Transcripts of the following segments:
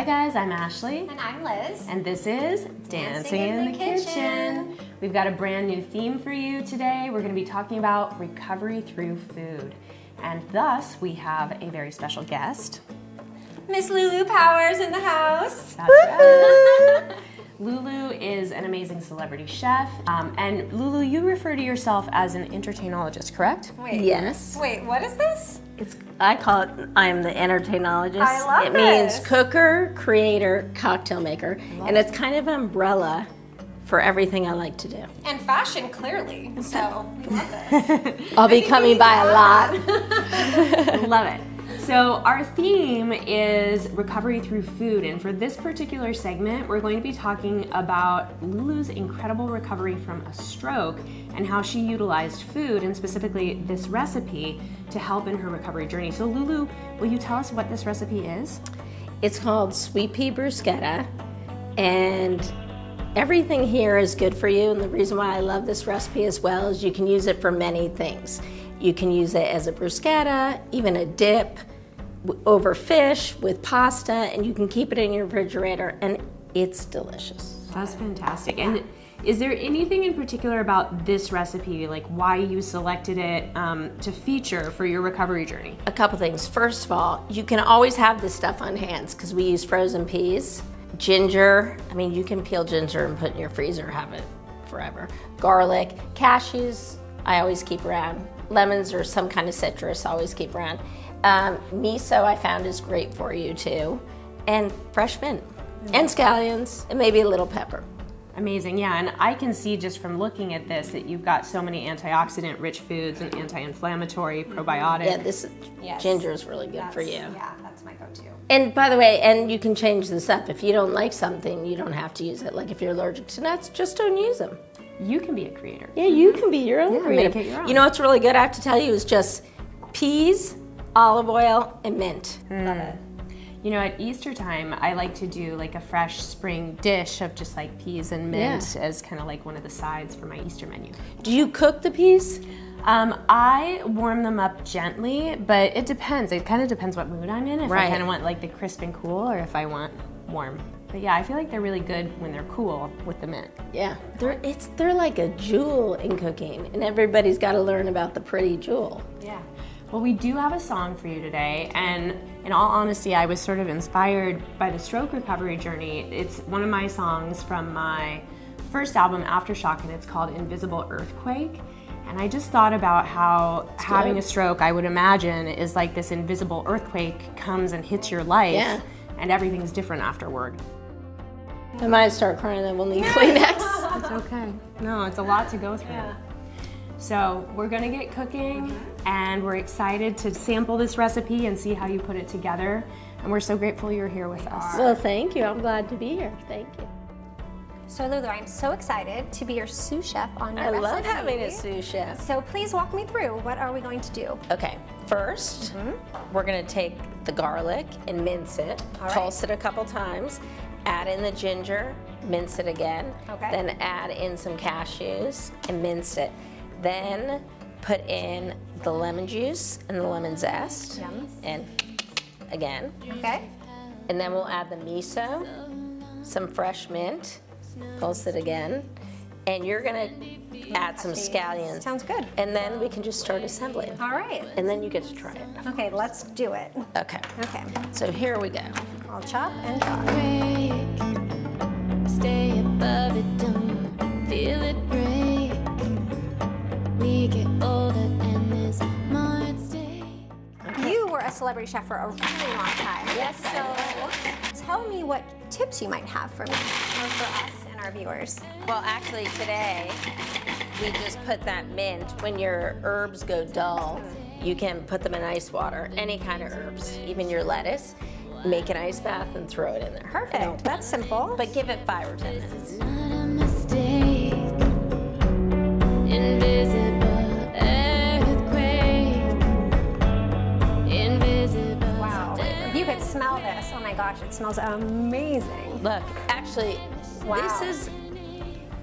Hi guys, I'm Ashley. And I'm Liz. And this is Dancing in the Kitchen. We've got a brand new theme for you today. We're going to be talking about recovery through food. And thus, we have a very special guest. Miss Lulu Powers in the house. That's right. Lulu is an amazing celebrity chef. And Lulu, you refer to yourself as an entertainologist, correct? Wait. Yes. Wait, what is this? I call it, I'm the entertainologist. I love It means this. cooker, creator, cocktail maker. And it's kind of an umbrella for everything I like to do. And fashion, clearly. So, we love this. I'll be coming by a lot. Love it. So our theme is recovery through food, and for this particular segment, we're going to be talking about Lulu's incredible recovery from a stroke and how she utilized food, and specifically this recipe, to help in her recovery journey. So Lulu, will you tell us what this recipe is? It's called sweet pea bruschetta, and everything here is good for you. And the reason why I love this recipe as well is you can use it for many things. You can use it as a bruschetta, even a dip, over fish, with pasta, and you can keep it in your refrigerator, and it's delicious. That's fantastic. And is there anything in particular about this recipe, like why you selected it to feature for your recovery journey? A couple things. First of all, you can always have this stuff on hand because we use frozen peas. Ginger, I mean, you can peel ginger and put it in your freezer, have it forever. Garlic, cashews, I always keep around. Lemons or some kind of citrus, I always keep around. Miso I found is great for you too. And fresh mint. And scallions, and maybe a little pepper. Amazing, yeah, and I can see just from looking at this that you've got so many antioxidant-rich foods and anti-inflammatory, probiotic. Yeah, this Yes. ginger is really good for you. Yeah, that's my go-to. And by the way, and you can change this up. If you don't like something, you don't have to use it. Like if you're allergic to nuts, just don't use them. You can be a creator. Yeah, you can be your own creative. make it your own. You know what's really good, I have to tell you, is just peas, olive oil, and mint. Love it. You know, at Easter time, I like to do like a fresh spring dish of just like peas and mint as kind of like one of the sides for my Easter menu. Do you cook the peas? I warm them up gently, but it depends. It kind of depends what mood I'm in. If I Right. kind of want like the crisp and cool, or if I want warm. But yeah, I feel like they're really good when they're cool with the mint. Yeah, they're like a jewel in cooking, and everybody's got to learn about the pretty jewel. Yeah. Well, we do have a song for you today, and in all honesty, I was sort of inspired by the stroke recovery journey. It's one of my songs from my first album, Aftershock, and it's called Invisible Earthquake. And I just thought about how having a stroke, I would imagine, is like this invisible earthquake comes and hits your life, and everything's different afterward. I might start crying, then we'll need Kleenex. It's okay. No, it's a lot to go through. Yeah. So we're gonna get cooking, and we're excited to sample this recipe and see how you put it together. And we're so grateful you're here with us. Well, thank you. I'm glad to be here. Thank you. So Lulu, I'm so excited to be your sous chef on your I recipe. love having a sous chef. So please walk me through. What are we going to do? Okay, first, we're gonna take the garlic and mince it, All right. pulse it a couple times, add in the ginger, mince it again, Okay. then add in some cashews and mince it. Then put in the lemon juice and the lemon zest, Yum. and again. Okay. And then we'll add the miso, some fresh mint, pulse it again, and you're gonna add some scallions. Sounds good. And then we can just start assembling. All right. And then you get to try it. Okay, let's do it. Okay, Okay. so here we go. I'll chop and chop. Stay above it, don't feel it break. We get older and there's more at stake. You were a celebrity chef for a really long time. Yes, So tell me what tips you might have for me or for us and our viewers. Well, actually today, we just put that mint. When your herbs go dull, you can put them in ice water, any kind of herbs, even your lettuce. Make an ice bath and throw it in there. Perfect. That's simple. But give it 5 or 10 minutes. Not a mistake. Invisible earthquake. Invisible. Wow. If you could smell this, oh my gosh, it smells amazing. Look, actually, Wow.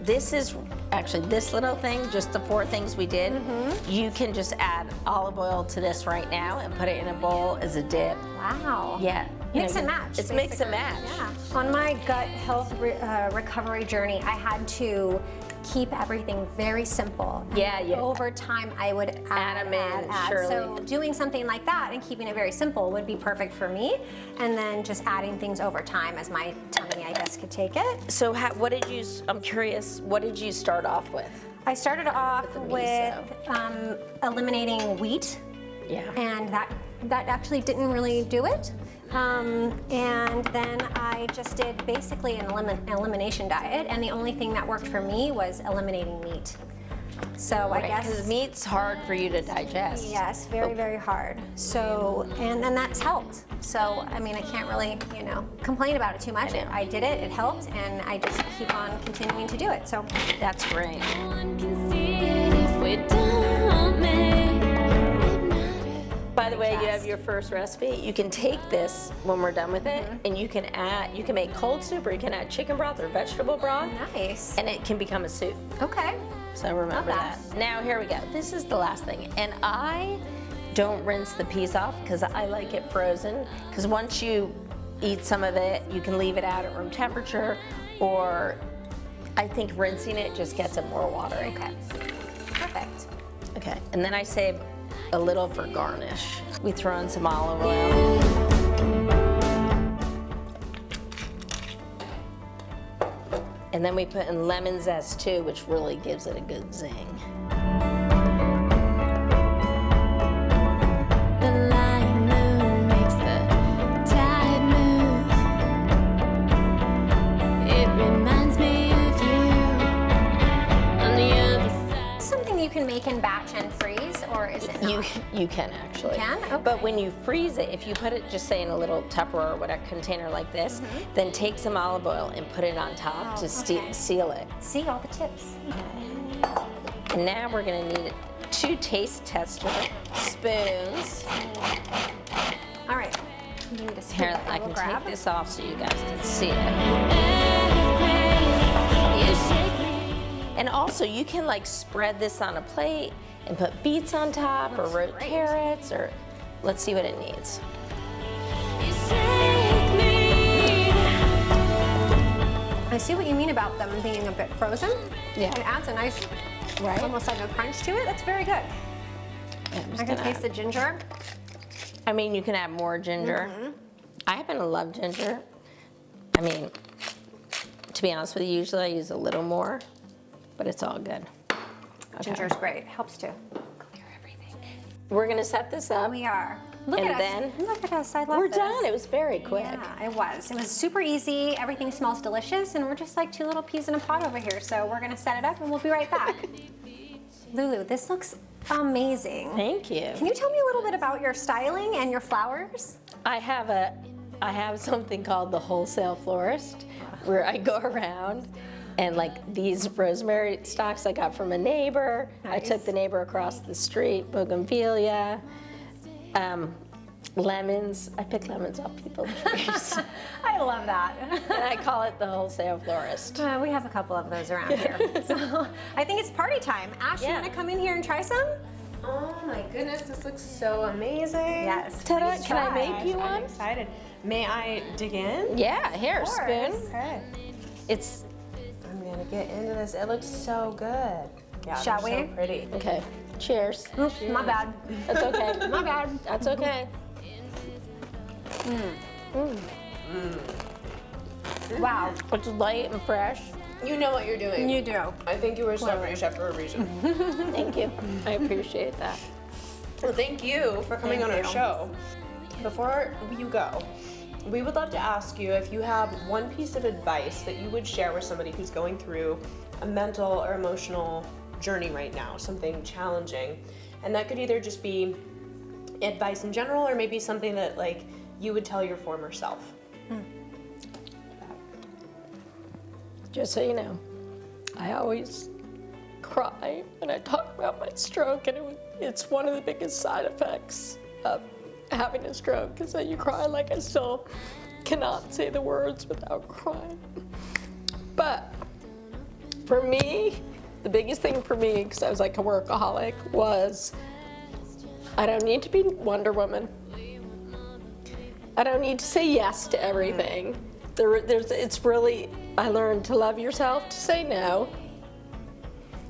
this is actually this little thing, just the 4 things we did. You can just add olive oil to this right now and put it in a bowl as a dip. Wow. Yeah, Mix and match. It's mix and match. Yeah. On my gut health recovery journey, I had to keep everything very simple. Yeah, yeah. Over time, I would add them in, surely. So doing something like that and keeping it very simple would be perfect for me. And then just adding things over time as my tummy, I guess, could take it. So what did you, I'm curious, what did you start off with? I started off the with eliminating wheat. Yeah. And that actually didn't really do it. And then I just did basically an elimination diet, and the only thing that worked for me was eliminating meat. So I guess because meat's hard for you to digest. Yes, very, very hard. So, and that's helped. So, I mean, I can't really, complain about it too much. I did it, it helped, and I just keep on continuing to do it. So That's great. No one can see it if we don't make it matter. By the way, you have your first recipe. You can take this when we're done with it, and you can make cold soup, or you can add chicken broth or vegetable broth, nice. and it can become a soup. Okay. So remember Love that. that. Now here we go. This is the last thing, and I don't rinse the peas off because I like it frozen. Because once you eat some of it, you can leave it out at room temperature, or I think rinsing it just gets it more watery. Okay. Perfect. Okay, and then I save a little for garnish. We throw in some olive oil. And then we put in lemon zest too, which really gives it a good zing. The lying moon makes the tide move. It reminds me of you on the other side. Something you can make in batch and freeze, or is it not? You can actually. Can? Okay. But when you freeze it, if you put it, just say in a little Tupperware or whatever container like this, then take some olive oil and put it on top to seal it. See all the tips. And now we're gonna need 2 taste tester spoons. All right. You need a spoon. Here, I will can grab. take this off so you guys can see it. You shake me. And also, you can like spread this on a plate and put beets on top, or roast carrots, or let's see what it needs. You shake me. I see what you mean about them being a bit frozen. Yeah. It adds a nice, Right? almost like a crunch to it. That's very good. Yeah, I'm just I can gonna- taste the ginger. I mean, you can add more ginger. I happen to love ginger. I mean, to be honest with you, usually I use a little more, but it's all good. Okay. Ginger's great. Helps to clear everything. We're gonna set this up. We are. Look And at then us. Look at us. I love We're this. done. It was very quick. Yeah, it was. It was super easy. Everything smells delicious, and we're just like 2 little peas in a pot over here. So we're gonna set it up, and we'll be right back. Lulu, this looks amazing. Thank you. Can you tell me a little bit about your styling and your flowers? I have something called the wholesale florist, where I go around and like these rosemary stalks I got from a neighbor. I took the neighbor across the street, bougainvillea, lemons. I pick lemons off people's trees. I love that. And I call it the wholesale florist. We have a couple of those around here. So I think it's party time. Ash, you Yeah. want to come in here and try some? Oh my goodness, this looks so amazing. Yes. Ta-da, please can I try. make you I'm one? excited. May I dig in? Yeah, here, Of course. spoon. Okay. It's, I'm gonna get into this. It looks so good. Yeah, Shall they're we? So pretty. okay, cheers. Oops, my bad. That's okay. My bad. That's okay. Wow. It's light and fresh. You know what you're doing. You do. I think you were a celebrity chef for a reason. Thank you. I appreciate that. Well, thank you for coming Thank on our you. show. Before you go, we would love to ask you if you have one piece of advice that you would share with somebody who's going through a mental or emotional journey right now, something challenging. And that could either just be advice in general, or maybe something that like you would tell your former self. Just so you know, I always cry when I talk about my stroke, and it's one of the biggest side effects of having a stroke, is that you cry. Like, I still cannot say the words without crying. But for me, the biggest thing for me, because I was like a workaholic, was I don't need to be Wonder Woman. I don't need to say yes to everything. It's really, I learned to love yourself, to say no.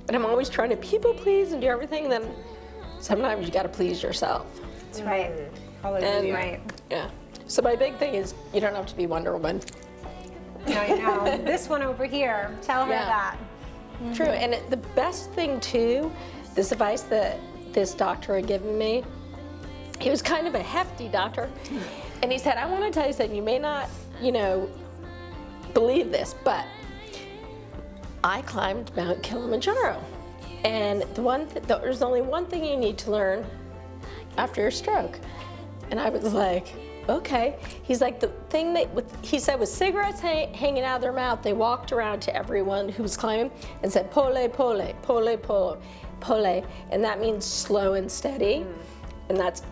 And I'm always trying to people please and do everything, then sometimes you gotta please yourself. That's right. Hallelujah. Right. Yeah. So my big thing is, you don't have to be Wonder Woman. I know. This one over here, tell her Yeah. that. True, and the best thing too, this advice that this doctor had given me, he was kind of a hefty doctor, and he said, I want to tell you something, you may not, believe this, but I climbed Mount Kilimanjaro, and there's only one thing you need to learn after your stroke. And I was like, okay. He's like, the thing he said, with cigarettes hanging out of their mouth, they walked around to everyone who was climbing and said, pole, pole, pole, pole, pole, and that means slow and steady. And that's,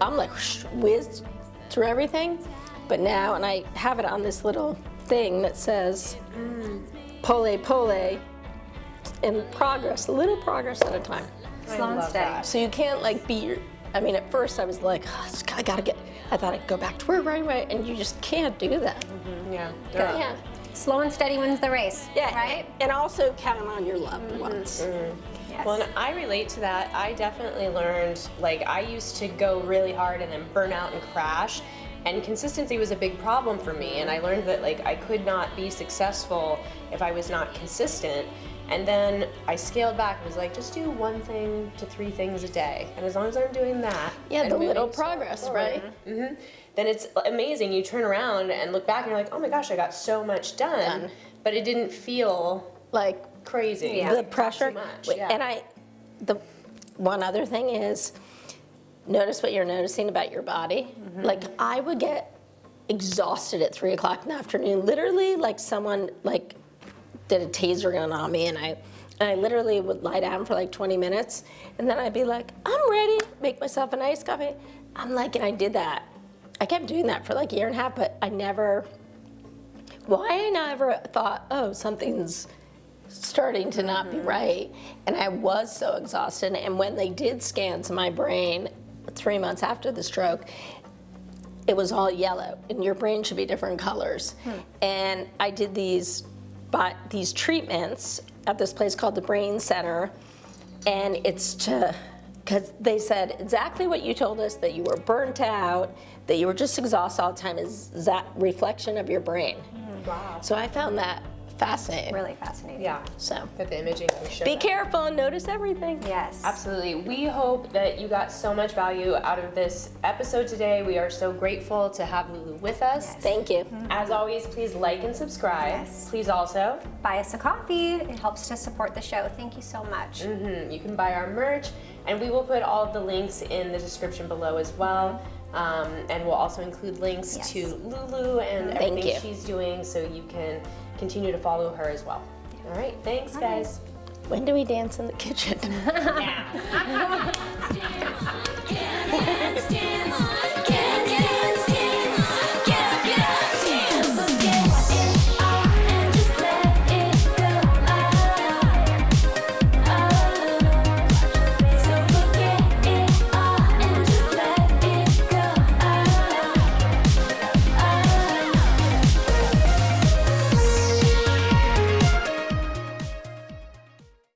I'm like whizzed through everything, but now, and I have it on this little thing that says, pole, pole, in progress, a little progress at a time. Slow and steady. So you can't at first I was like, I thought I'd go back to work right away, and you just can't do that. Yeah. Yeah. Slow and steady wins the race. Yeah, Right? and also count on your loved ones. Yes. Well, and I relate to that. I definitely learned, I used to go really hard and then burn out and crash. And consistency was a big problem for me. And I learned that, I could not be successful if I was not consistent. And then I scaled back and was like, just do 1 thing to 3 things a day. And as long as I'm doing that. Yeah, and the moving little forward, progress, right? then it's amazing. You turn around and look back and you're like, oh my gosh, I got so much done. But it didn't feel Like crazy. the pressure. Too much. Wait, Yeah. And the one other thing is, notice what you're noticing about your body. Like, I would get exhausted at 3 o'clock in the afternoon, literally like someone did a taser gun on me, and I literally would lie down for 20 minutes, and then I'd be like, I'm ready, make myself a nice coffee. And I did that. I kept doing that for a year and a half, but I never thought, oh, something's starting to not be right. And I was so exhausted, and when they did scans of my brain 3 months after the stroke, it was all yellow, and your brain should be different colors. And I did these treatments at this place called the Brain Center, and it's because they said exactly what you told us, that you were burnt out, that you were just exhausted all the time, is that reflection of your brain. Wow. So I found that fascinating. Really fascinating. Yeah. So But the imaging can show be that. careful and notice everything. Yes. Absolutely. We hope that you got so much value out of this episode today. We are so grateful to have Lulu with us. Yes. Thank you. As always, please like and subscribe. Yes. Please also, Buy us a coffee. It helps to support the show. Thank you so much. you can buy our merch, and we will put all of the links in the description below as well. And we'll also include links Yes. to Lulu and Thank everything you. she's doing, so you can continue to follow her as well. All right. Thanks, guys. When do we dance in the kitchen? Now. Dance, dance, dance.